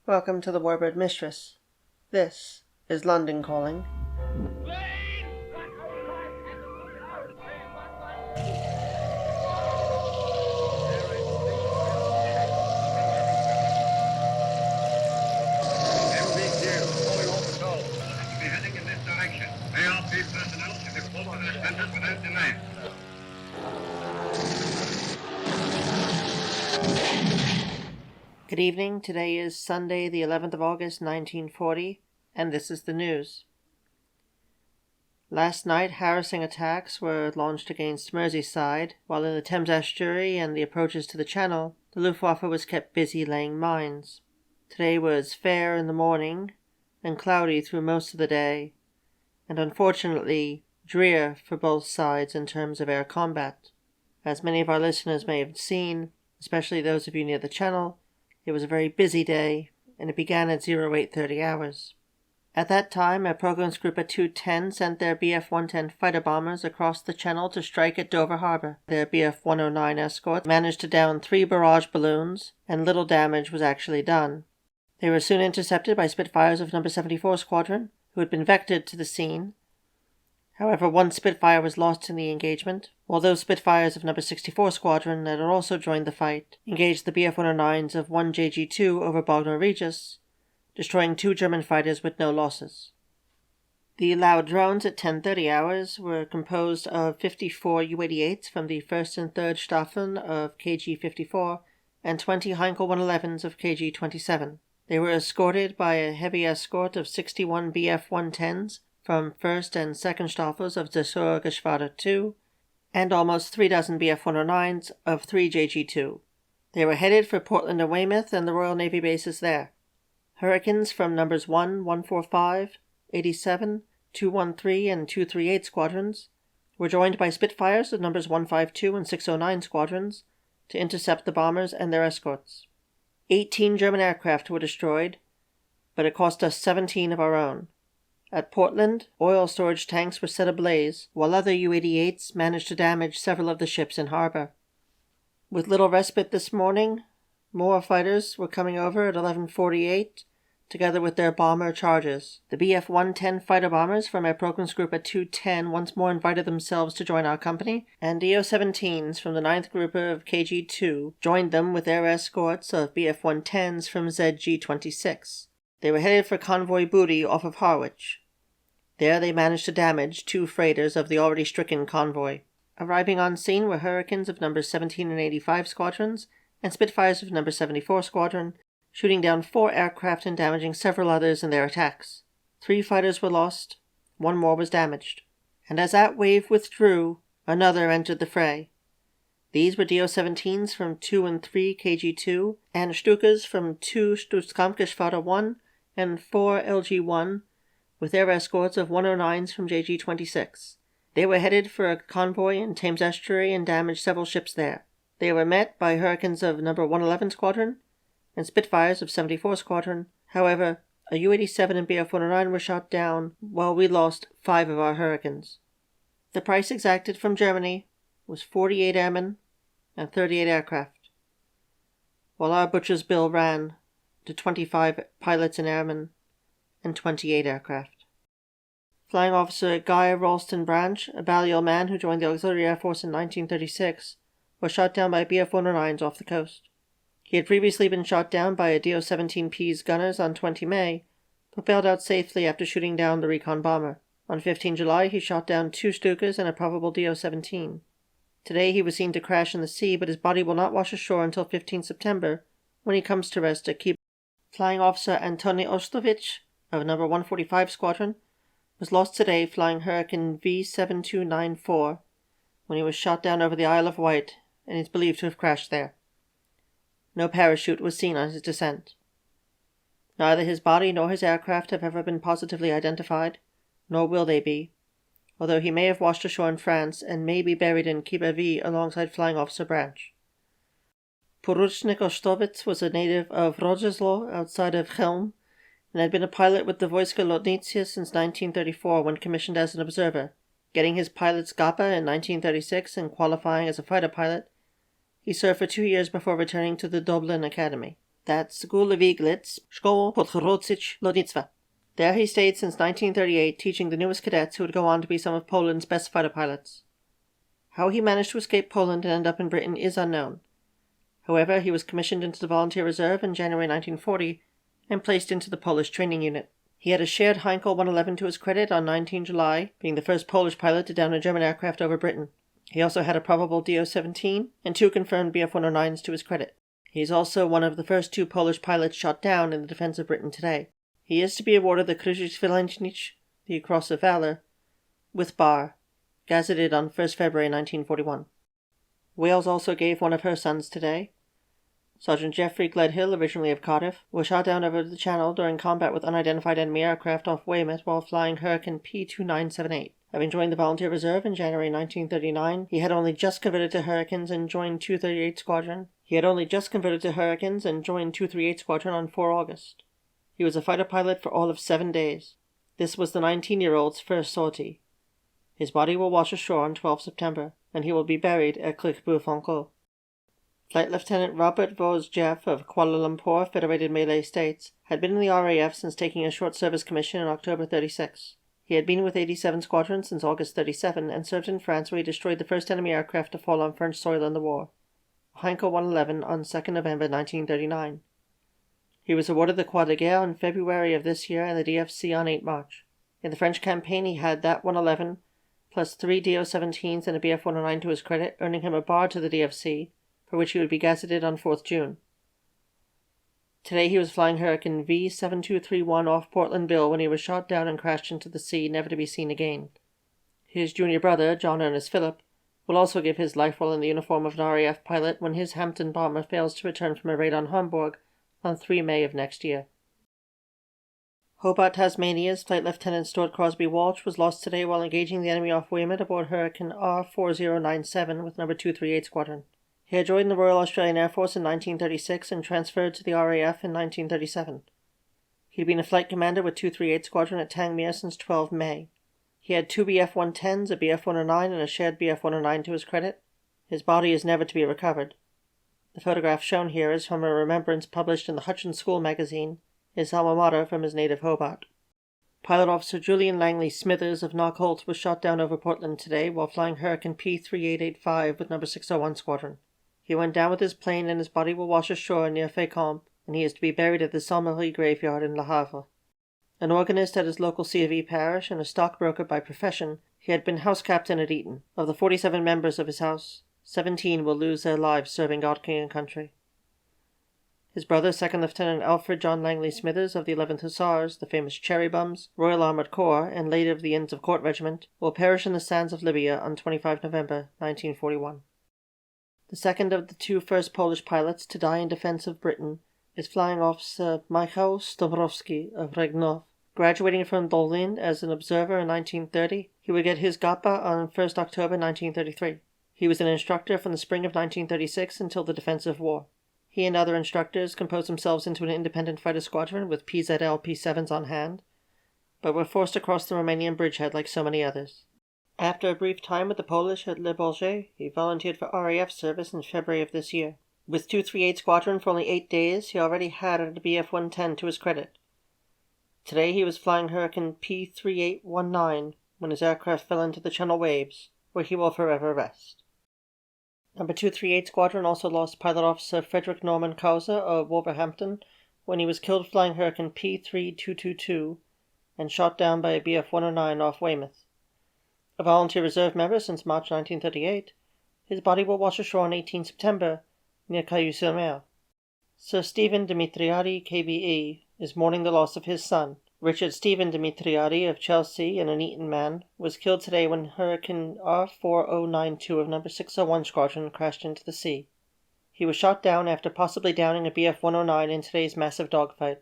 Welcome to the Warbird Mistress. This is London Calling. Good evening. Today is Sunday, the 11th of August, 1940, and this is the news. Last night, harassing attacks were launched against Merseyside, while in the Thames estuary and the approaches to the Channel, the Luftwaffe was kept busy laying mines. Today was fair in the morning and cloudy through most of the day, and unfortunately drear for both sides in terms of air combat. As many of our listeners may have seen, especially those of you near the Channel, it was a very busy day, and it began at 0830 hours. At that time, a Program's Group at 210 sent their Bf-110 fighter bombers across the Channel to strike at Dover Harbour. Their Bf-109 escorts managed to down 3 barrage balloons, and little damage was actually done. They were soon intercepted by Spitfires of No. 74 Squadron, who had been vectored to the scene. However, one Spitfire was lost in the engagement, while those Spitfires of No. 64 Squadron that had also joined the fight engaged the Bf-109s of 1 JG-2 over Bognor Regis, destroying 2 German fighters with no losses. The Loud drones at 10:30 hours were composed of 54 U-88s from the 1st and 3rd Staffeln of KG-54 and 20 Heinkel 111s of KG-27. They were escorted by a heavy escort of 61 Bf-110s from 1st and 2nd Staffels of Geschwader 2, and almost 3 dozen Bf-109s of 3 JG-2. They were headed for Portland and Weymouth and the Royal Navy bases there. Hurricanes from numbers 1, 145, 87, 213, and 238 squadrons were joined by Spitfires of numbers 152 and 609 squadrons to intercept the bombers and their escorts. 18 German aircraft were destroyed, but it cost us 17 of our own. At Portland, oil storage tanks were set ablaze, while other U-88s managed to damage several of the ships in harbor. With little respite this morning, more fighters were coming over at 11:48, together with their bomber charges. The Bf-110 fighter bombers from our Program's Group at 210 once more invited themselves to join our company, and DO-17s from the 9th Group of KG-2 joined them with their escorts of Bf-110s from ZG-26. They were headed for convoy booty off of Harwich. There they managed to damage 2 freighters of the already stricken convoy. Arriving on scene were Hurricanes of numbers 17 and 85 squadrons and Spitfires of number 74 Squadron, shooting down 4 aircraft and damaging several others in their attacks. 3 fighters were lost, 1 more was damaged. And as that wave withdrew, another entered the fray. These were DO-17s from 2 and 3 KG-2 and Stukas from 2 Stutzkampfgeschwader 1 and 4 LG-1, with their escorts of 109s from JG-26. They were headed for a convoy in Thames estuary and damaged several ships there. They were met by Hurricanes of No. 111 Squadron and Spitfires of 74 Squadron. However, a U-87 and Bf-109 were shot down, while we lost 5 of our Hurricanes. The price exacted from Germany was 48 airmen and 38 aircraft, while our butcher's bill ran to 25 pilots and airmen and 28 aircraft. Flying Officer Guy Ralston Branch, a Balliol man who joined the Auxiliary Air Force in 1936, was shot down by Bf-109s off the coast. He had previously been shot down by a DO-17P's gunners on 20 May, but bailed out safely after shooting down the recon bomber. On 15 July, he shot down 2 Stukas and a probable DO-17. Today he was seen to crash in the sea, but his body will not wash ashore until 15 September, when he comes to rest at Kiev. Flying Officer Antoni Ostrovich, of No. 145 Squadron, was lost today flying Hurricane V-7294 when he was shot down over the Isle of Wight and is believed to have crashed there. No parachute was seen on his descent. Neither his body nor his aircraft have ever been positively identified, nor will they be, although he may have washed ashore in France and may be buried in Kibavi alongside Flying Officer Branch. Porucznik Ostrovitz was a native of Rhodesia outside of Chelm and had been a pilot with the Wojska Lotnictwa since 1934 when commissioned as an observer. Getting his pilot's GAPA in 1936 and qualifying as a fighter pilot, he served for 2 years before returning to the Dublin Academy. That's Gulaviglitz, Szkoła Podchorążych Lotnictwa. There he stayed since 1938, teaching the newest cadets who would go on to be some of Poland's best fighter pilots. How he managed to escape Poland and end up in Britain is unknown. However, he was commissioned into the Volunteer Reserve in January 1940 and placed into the Polish training unit. He had a shared Heinkel 111 to his credit on 19 July, being the first Polish pilot to down a German aircraft over Britain. He also had a probable Do-17 and 2 confirmed Bf-109s to his credit. He is also one of the first 2 Polish pilots shot down in the defense of Britain today. He is to be awarded the Krzyż Wyklętych, the Cross of Valor, with bar, gazetted on 1st February 1941. Wales also gave one of her sons today. Sergeant Geoffrey Gledhill, originally of Cardiff, was shot down over the Channel during combat with unidentified enemy aircraft off Weymouth while flying Hurricane P-2978. Having joined the Volunteer Reserve in January 1939, he had only just converted to Hurricanes and joined 238 Squadron. On 4 August. He was a fighter pilot for all of 7 days. This was the 19-year-old's first sortie. His body will wash ashore on 12 September, and he will be buried at Clicquot-Fonco. Flight Lieutenant Robert Voase Jeff of Kuala Lumpur, Federated Malay States, had been in the RAF since taking a short service commission in October 36. He had been with 87 Squadron since August 37 and served in France where he destroyed the first enemy aircraft to fall on French soil in the war, Heinkel 111 on 2 November 1939. He was awarded the Croix de Guerre in February of this year and the DFC on 8 March. In the French campaign he had that 111 plus 3 Do-17s and a Bf-109 to his credit, earning him a bar to the DFC, for which he would be gazetted on 4th June. Today he was flying Hurricane V-7231 off Portland Bill when he was shot down and crashed into the sea, never to be seen again. His junior brother, John Ernest Phillip, will also give his life while in the uniform of an RAF pilot when his Hampton bomber fails to return from a raid on Hamburg on 3 May of next year. Hobart, Tasmania's Flight Lieutenant Stuart Crosby Walsh was lost today while engaging the enemy off Weymouth aboard Hurricane R4097 with No. 238 Squadron. He had joined the Royal Australian Air Force in 1936 and transferred to the RAF in 1937. He had been a flight commander with 238 Squadron at Tangmere since 12 May. He had 2 Bf-110s, a Bf-109, and a shared Bf-109 to his credit. His body is never to be recovered. The photograph shown here is from a remembrance published in the Hutchins School magazine, his alma mater from his native Hobart. Pilot Officer Julian Langley Smithers of Knockholt was shot down over Portland today while flying Hurricane P-3885 with No. 601 Squadron. He went down with his plane and his body will wash ashore near Fécamp, and he is to be buried at the Sainte-Marie graveyard in Le Havre. An organist at his local C of E parish and a stockbroker by profession, he had been house captain at Eton. Of the 47 members of his house, 17 will lose their lives serving God, King and Country. His brother, 2nd Lieutenant Alfred John Langley Smithers of the 11th Hussars, the famous Cherry Bums, Royal Armoured Corps, and later of the Inns of Court Regiment, will perish in the sands of Libya on 25 November 1941. The second of the 2 first Polish pilots to die in defense of Britain is Flying Officer Michał Stawrowski of Regnov. Graduating from Dolin as an observer in 1930, he would get his GAPA on 1st October 1933. He was an instructor from the spring of 1936 until the defensive war. He and other instructors composed themselves into an independent fighter squadron with PZL P-7s on hand, but were forced across the Romanian bridgehead like so many others. After a brief time with the Polish at Le Bourget, he volunteered for RAF service in February of this year. With 238 Squadron for only 8 days, he already had a Bf-110 to his credit. Today he was flying Hurricane P-3819 when his aircraft fell into the Channel waves, where he will forever rest. No. 238 Squadron also lost Pilot Officer Frederick Norman Causer of Wolverhampton when he was killed flying Hurricane P-3222 and shot down by a Bf-109 off Weymouth. A volunteer reserve member since March 1938, his body will wash ashore on 18 September near Cailloux-sur-Mer. Sir Stephen Dimitriadi, KBE, is mourning the loss of his son. Richard Stephen Dimitriadi of Chelsea, and an Eton man, was killed today when Hurricane R4092 of No. 601 Squadron crashed into the sea. He was shot down after possibly downing a Bf-109 in today's massive dogfight.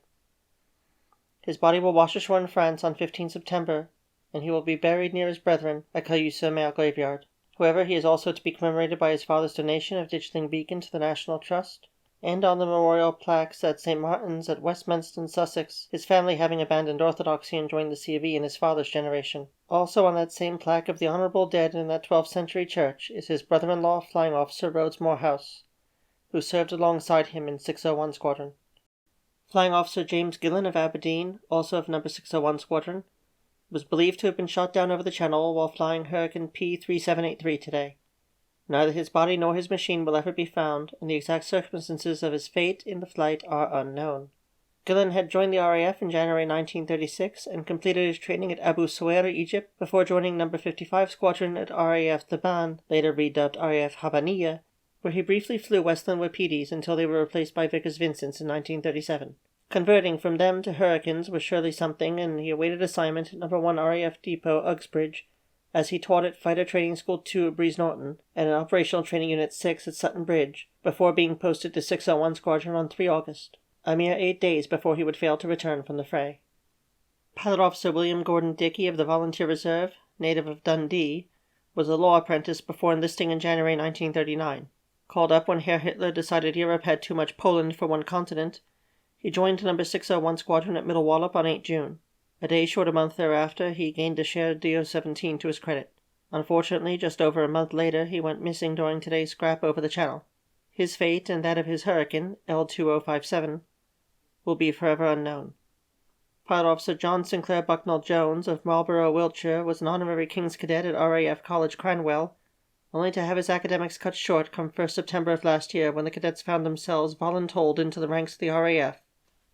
His body will wash ashore in France on 15 September, and he will be buried near his brethren at Cailloux-sur-Mer graveyard. However, he is also to be commemorated by his father's donation of Ditchling Beacon to the National Trust, and on the memorial plaques at St. Martin's at Westminster, Sussex, his family having abandoned orthodoxy and joined the C of E in his father's generation. Also on that same plaque of the honourable dead in that 12th century church is his brother-in-law, Flying Officer Rhodes Morehouse, who served alongside him in 601 Squadron. Flying Officer James Gillan of Aberdeen, also of No. 601 Squadron, was believed to have been shot down over the Channel while flying Hurricane P-3783 today. Neither his body nor his machine will ever be found, and the exact circumstances of his fate in the flight are unknown. Gillan had joined the RAF in January 1936 and completed his training at Abu Suwaira, Egypt, before joining No. 55 Squadron at RAF Thames, later redubbed RAF Habaniya, where he briefly flew Westland Wapitis until they were replaced by Vickers Vincents in 1937. Converting from them to Hurricanes was surely something, and he awaited assignment at No. 1 RAF Depot, Uxbridge, as he taught at Fighter Training School 2 at Breeze Norton and in Operational Training Unit 6 at Sutton Bridge, before being posted to 601 Squadron on 3 August, a mere 8 days before he would fail to return from the fray. Pilot Officer William Gordon Dickey of the Volunteer Reserve, native of Dundee, was a law apprentice before enlisting in January 1939. Called up when Herr Hitler decided Europe had too much Poland for one continent, he joined No. 601 Squadron at Middle Wallop on 8 June. A day short a month thereafter, he gained a shared DO-17 to his credit. Unfortunately, just over a month later, he went missing during today's scrap over the Channel. His fate and that of his Hurricane, L2057, will be forever unknown. Pilot Officer John Sinclair Bucknell Jones of Marlborough, Wiltshire, was an honorary King's Cadet at RAF College Cranwell, only to have his academics cut short come 1st September of last year when the cadets found themselves voluntold into the ranks of the RAF.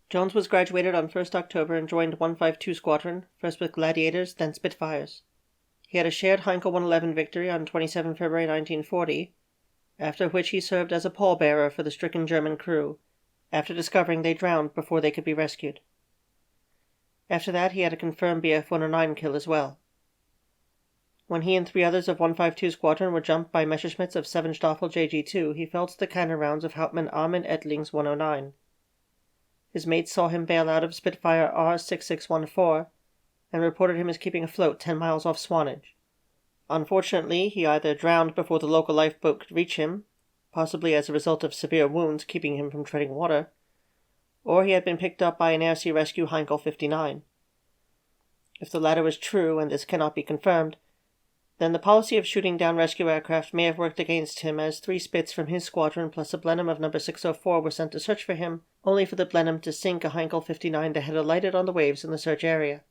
Jones was graduated on 1st October and joined 152 Squadron, first with Gladiators, then Spitfires. He had a shared Heinkel 111 victory on 27 February 1940, after which he served as a pallbearer for the stricken German crew, after discovering they drowned before they could be rescued. After that, he had a confirmed Bf-109 kill as well. When he and 3 others of 152 Squadron were jumped by Messerschmitts of 7 Staffel JG2, he fell to the cannon rounds of Hauptmann Armin Ettling's 109. His mates saw him bail out of Spitfire R6614 and reported him as keeping afloat 10 miles off Swanage. Unfortunately, he either drowned before the local lifeboat could reach him, possibly as a result of severe wounds keeping him from treading water, or he had been picked up by an Air Sea Rescue Heinkel 59. If the latter was true, and this cannot be confirmed, then the policy of shooting down rescue aircraft may have worked against him, as 3 Spits from his squadron plus a Blenheim of No. 604 were sent to search for him, only for the Blenheim to sink a Heinkel 59 that had alighted on the waves in the search area.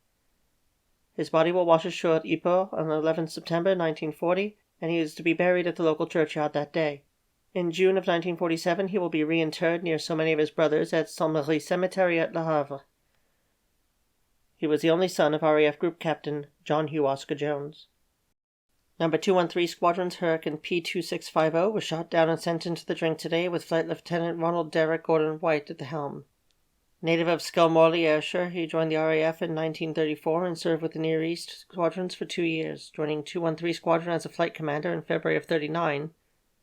His body will wash ashore at Ypres on 11 September 1940, and he is to be buried at the local churchyard that day. In June of 1947, he will be reinterred near so many of his brothers at Saint-Marie Cemetery at Le Havre. He was the only son of RAF Group Captain John Hugh Oscar Jones. No. 213 Squadron's Hurricane P-2650 was shot down and sent into the drink today with Flight Lieutenant Ronald Derrick Gordon White at the helm. Native of Skelmorley, Ayrshire, he joined the RAF in 1934 and served with the Near East Squadrons for 2 years, joining 213 Squadron as a flight commander in February of 1939,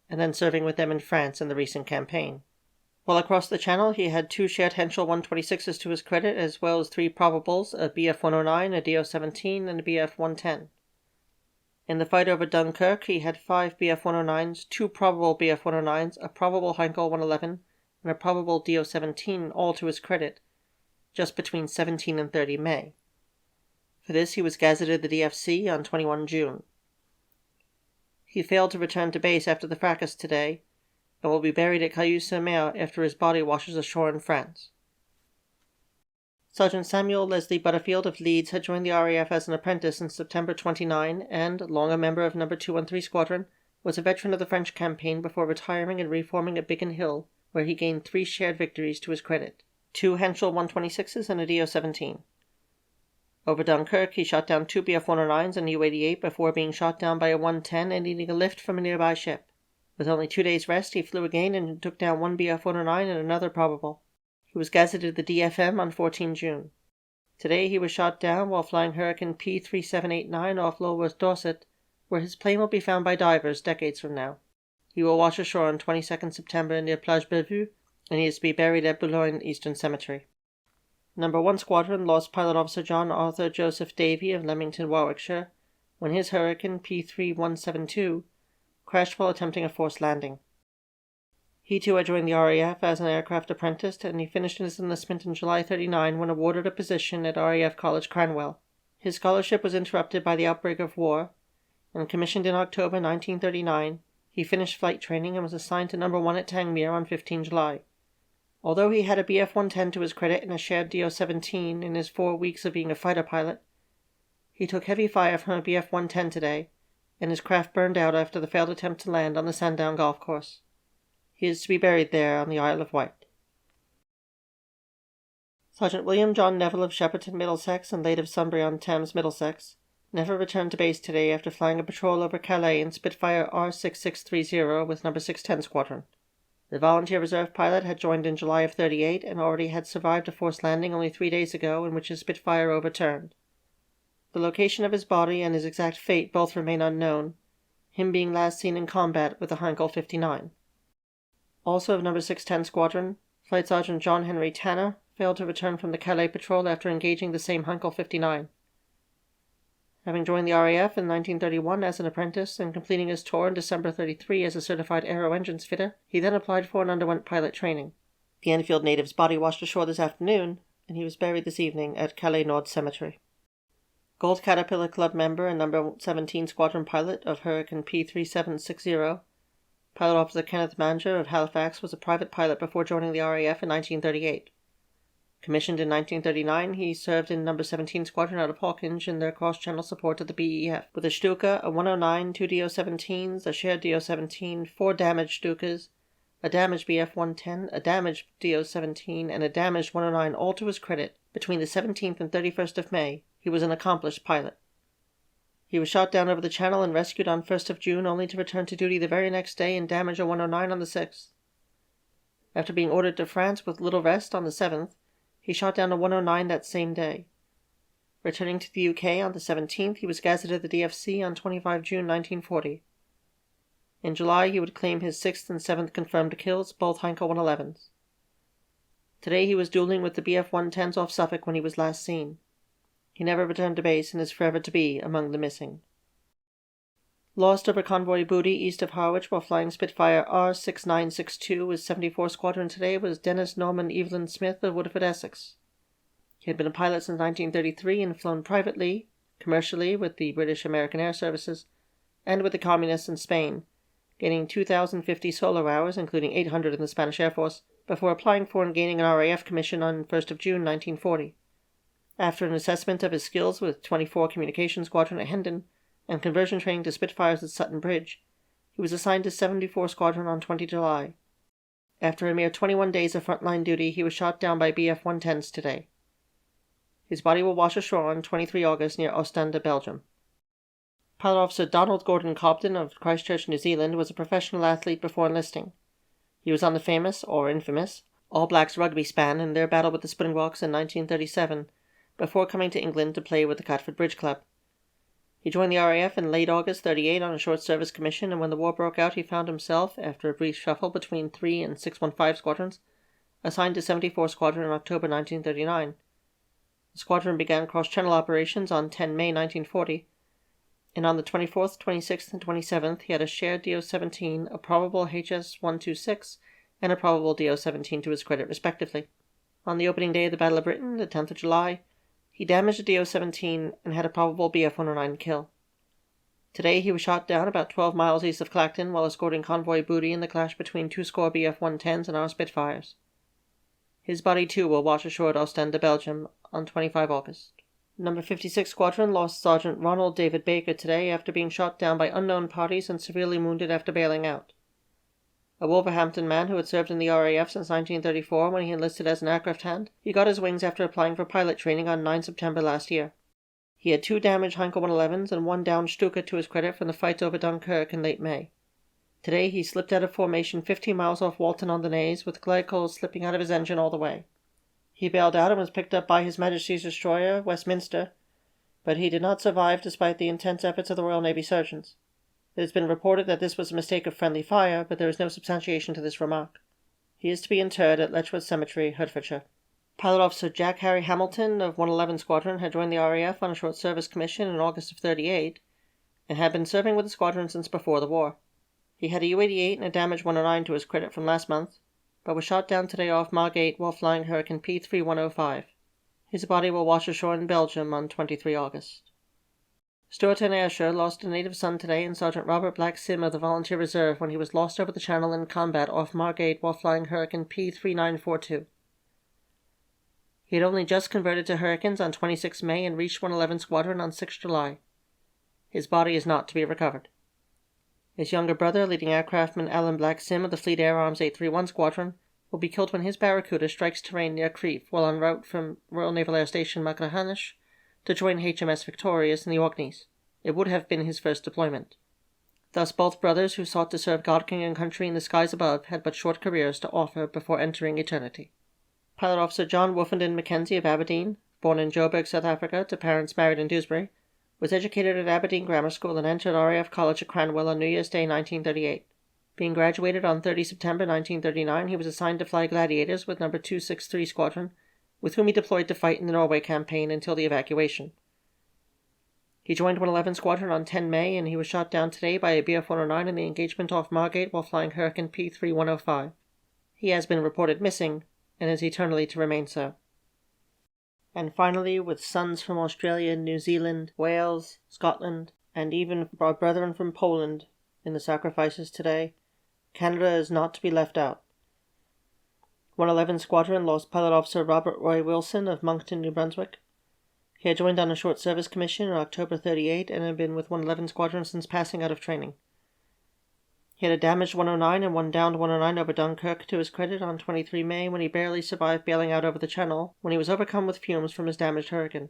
and then serving with them in France in the recent campaign. While across the Channel, he had 2 shared Henschel 126s to his credit, as well as 3 probables, a Bf-109, a DO-17, and a Bf-110. In the fight over Dunkirk, he had 5 Bf-109s, 2 probable Bf-109s, a probable Heinkel 111, and a probable DO-17, all to his credit, just between 17 and 30 May. For this, he was gazetted the DFC on 21 June. He failed to return to base after the fracas today, and will be buried at Cailloux-sur-Mer after his body washes ashore in France. Sergeant Samuel Leslie Butterfield of Leeds had joined the RAF as an apprentice in September 29 and, long a member of No. 213 Squadron, was a veteran of the French campaign before retiring and reforming at Biggin Hill, where he gained 3 shared victories to his credit, 2 Henschel 126s and a DO-17. Over Dunkirk, he shot down 2 Bf-109s and U-88 before being shot down by a 110 and needing a lift from a nearby ship. With only 2 days' rest, he flew again and took down 1 Bf-109 and another probable. He was gazetted the DFM on 14 June. Today he was shot down while flying Hurricane P-3789 off Lulworth, Dorset, where his plane will be found by divers decades from now. He will wash ashore on 22nd September near Plage Bellevue, and he is to be buried at Boulogne Eastern Cemetery. No. 1 Squadron lost Pilot Officer John Arthur Joseph Davy of Leamington, Warwickshire, when his Hurricane P-3172 crashed while attempting a forced landing. He too had joined the RAF as an aircraft apprentice, and he finished his enlistment in July 1939 when awarded a position at RAF College Cranwell. His scholarship was interrupted by the outbreak of war, and commissioned in October 1939, he finished flight training and was assigned to No. 1 at Tangmere on 15 July. Although he had a BF-110 to his credit and a shared DO-17 in his 4 weeks of being a fighter pilot, he took heavy fire from a BF-110 today, and his craft burned out after the failed attempt to land on the Sandown golf course. He is to be buried there on the Isle of Wight. Sergeant William John Neville of Shepperton, Middlesex, and late of Sunbury on Thames, Middlesex, never returned to base today after flying a patrol over Calais in Spitfire R6630 with No. 610 Squadron. The volunteer reserve pilot had joined in July of '38 and already had survived a forced landing only 3 days ago in which his Spitfire overturned. The location of his body and his exact fate both remain unknown, him being last seen in combat with the Heinkel 59. Also of No. 610 Squadron, Flight Sergeant John Henry Tanner failed to return from the Calais patrol after engaging the same Heinkel 59. Having joined the RAF in 1931 as an apprentice and completing his tour in December '33 as a certified aero engines fitter, he then applied for and underwent pilot training. The Enfield native's body washed ashore this afternoon, and he was buried this evening at Calais Nord Cemetery. Gold Caterpillar Club member and No. 17 Squadron pilot of Hurricane P3760, Pilot Officer Kenneth Manger of Halifax was a private pilot before joining the RAF in 1938. Commissioned in 1939, he served in No. 17 Squadron out of Hawkinge in their cross-channel support of the BEF, with a Stuka, a 109, 2 DO-17s, a shared DO-17, 4 damaged Stukas, a damaged BF-110, a damaged DO-17, and a damaged 109 all to his credit. Between the 17th and 31st of May, he was an accomplished pilot. He was shot down over the Channel and rescued on 1st of June, only to return to duty the very next day and damage a 109 on the 6th. After being ordered to France with little rest on the 7th, he shot down a 109 that same day. Returning to the UK on the 17th, he was gazetted the DFC on 25 June 1940. In July, he would claim his 6th and 7th confirmed kills, both Heinkel 111s. Today he was dueling with the BF-110s off Suffolk when he was last seen. He never returned to base and is forever to be among the missing. Lost over convoy booty east of Harwich while flying Spitfire R6962 with 74 Squadron today was Dennis Norman Evelyn Smith of Woodford, Essex. He had been a pilot since 1933 and flown privately, commercially with the British American Air Services, and with the Communists in Spain, gaining 2,050 solo hours, including 800 in the Spanish Air Force, before applying for and gaining an RAF commission on 1st of June 1940. After an assessment of his skills with 24 Communications Squadron at Hendon, and conversion training to Spitfires at Sutton Bridge, he was assigned to 74 Squadron on 20 July. After a mere 21 days of frontline duty, he was shot down by BF-110s today. His body will wash ashore on 23 August near Ostende, Belgium. Pilot Officer Donald Gordon Cobden of Christchurch, New Zealand, was a professional athlete before enlisting. He was on the famous, or infamous, All Blacks rugby span in their battle with the Springboks in 1937, before coming to England to play with the Catford Bridge Club. He joined the RAF in late August '38 on a short service commission, and when the war broke out he found himself, after a brief shuffle between 3 and 615 squadrons, assigned to 74 Squadron in October 1939. The squadron began cross-channel operations on 10 May 1940, and on the 24th, 26th, and 27th he had a shared DO-17, a probable HS-126, and a probable DO-17 to his credit respectively. On the opening day of the Battle of Britain, the 10th of July, he damaged a DO-17 and had a probable BF-109 kill. Today he was shot down about 12 miles east of Clacton while escorting convoy booty in the clash between 2 score BF-110s and our Spitfires. His body too will wash ashore at Ostende, Belgium, on 25 August. No. 56 Squadron lost Sergeant Ronald David Baker today after being shot down by unknown parties and severely wounded after bailing out. A Wolverhampton man who had served in the RAF since 1934 when he enlisted as an aircraft hand, he got his wings after applying for pilot training on 9 September last year. He had 2 damaged Heinkel 111s and 1 downed Stuka to his credit from the fights over Dunkirk in late May. Today he slipped out of formation 15 miles off Walton-on-the-Naze with glycol slipping out of his engine all the way. He bailed out and was picked up by His Majesty's destroyer, Westminster, but he did not survive despite the intense efforts of the Royal Navy surgeons. It has been reported that this was a mistake of friendly fire, but there is no substantiation to this remark. He is to be interred at Letchworth Cemetery, Hertfordshire. Pilot Officer Jack Harry Hamilton of 111 Squadron had joined the RAF on a short service commission in August of '38, and had been serving with the squadron since before the war. He had a U-88 and a damaged 109 to his credit from last month, but was shot down today off Margate while flying Hurricane P3105. His body will wash ashore in Belgium on 23 August. Stuart and Ayrshire lost a native son today in Sergeant Robert Black Sim of the Volunteer Reserve when he was lost over the channel in combat off Margate while flying Hurricane P3942. He had only just converted to Hurricanes on 26 May and reached 111 Squadron on 6 July. His body is not to be recovered. His younger brother, leading aircraftman Alan Black Sim of the Fleet Air Arms 831 Squadron, will be killed when his Barracuda strikes terrain near Crieff while en route from Royal Naval Air Station Machrihanish to join HMS Victorious in the Orkneys. It would have been his first deployment. Thus both brothers who sought to serve God, King and Country in the skies above had but short careers to offer before entering eternity. Pilot Officer John Woofenden Mackenzie of Aberdeen, born in Joburg, South Africa, to parents married in Dewsbury, was educated at Aberdeen Grammar School and entered RAF College at Cranwell on New Year's Day 1938. Being graduated on 30 September 1939, he was assigned to fly Gladiators with No. 263 Squadron, with whom he deployed to fight in the Norway campaign until the evacuation. He joined 111 Squadron on 10 May, and he was shot down today by a Bf-109 in the engagement off Margate while flying Hurricane P3105. He has been reported missing, and is eternally to remain so. And finally, with sons from Australia, New Zealand, Wales, Scotland, and even our brethren from Poland in the sacrifices today, Canada is not to be left out. 111 Squadron lost Pilot Officer Robert Roy Wilson of Moncton, New Brunswick. He had joined on a short service commission in October 38 and had been with 111 Squadron since passing out of training. He had a damaged 109 and one downed 109 over Dunkirk to his credit on 23 May when he barely survived bailing out over the Channel when he was overcome with fumes from his damaged Hurricane.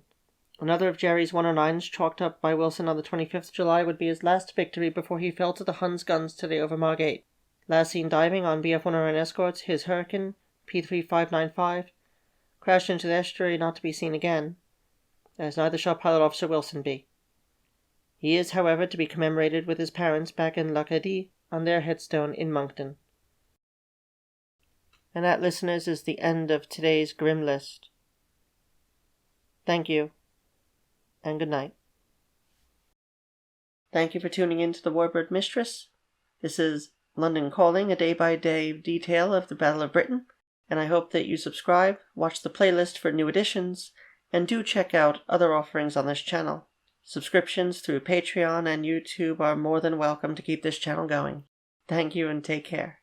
Another of Jerry's 109s, chalked up by Wilson on the 25th July, would be his last victory before he fell to the Hun's guns today over Margate. Last seen diving on Bf-109 escorts, his Hurricane, P3595, crashed into the estuary not to be seen again, as neither shall Pilot Officer Wilson be. He is, however, to be commemorated with his parents back in L'Acadie on their headstone in Moncton. And that, listeners, is the end of today's grim list. Thank you, and good night. Thank you for tuning in to the Warbird Mistress. This is London Calling, a day-by-day detail of the Battle of Britain, and I hope that you subscribe, watch the playlist for new editions, and do check out other offerings on this channel. Subscriptions through Patreon and YouTube are more than welcome to keep this channel going. Thank you and take care.